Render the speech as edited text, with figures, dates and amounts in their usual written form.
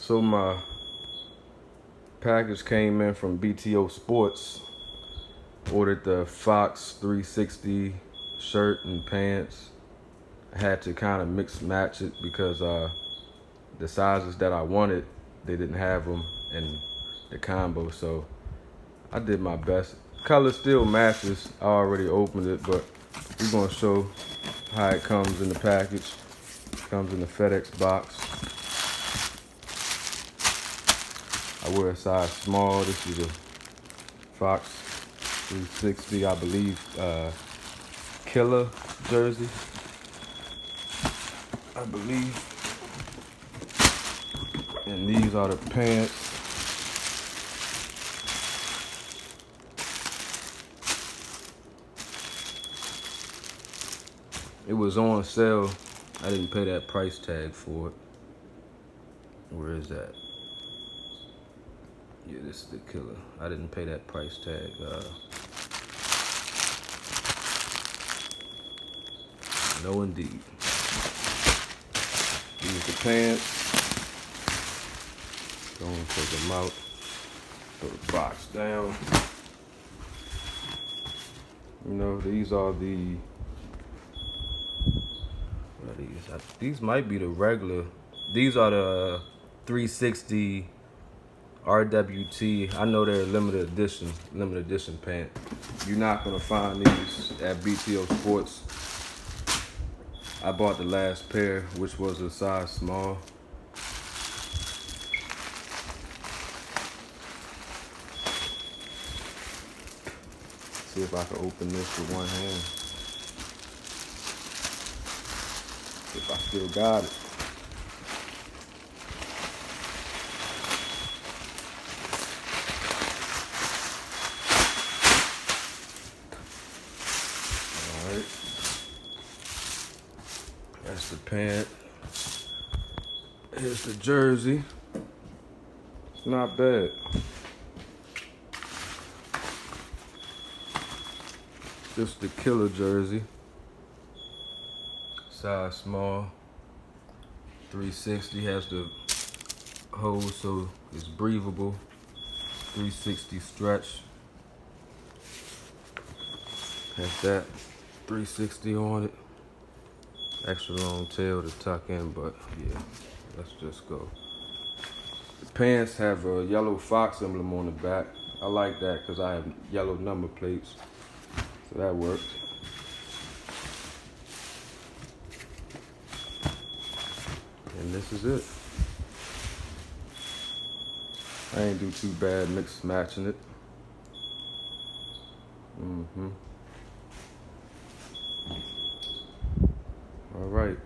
So my package came in from BTO Sports. Ordered the Fox 360 shirt and pants. I had to kind of mix match it because the sizes that I wanted, they didn't have them in the combo. So I did my best. Color still matches. I already opened it, but we're gonna show how it comes in the package. Comes in the FedEx box. I wear a size small. This is a Fox 360, I believe, Killer jersey, I believe. And these are the pants. It was on sale. I didn't pay that price tag for it. Where is that? Yeah, this is the Killer. I didn't pay that price tag. No indeed. These the pants. Go and take them out. Put the box down. You know, these are the, what are these? These might be the regular. These are the 360 RWT. I know they're limited edition pant. You're not gonna find these at BTO Sports. I bought the last pair, which was a size small. See if I can open this with one hand. If I still got it. Alright. That's the pant. Here's the jersey. It's not bad. This is the Killer jersey. Size small. 360 has the hose so it's breathable. 360 stretch. Has that 360 on it. Extra long tail to tuck in, but yeah, let's just go. The pants have a yellow Fox emblem on the back. I like that because I have yellow number plates, so that works. And this is it. I ain't do too bad mix matching it. All right.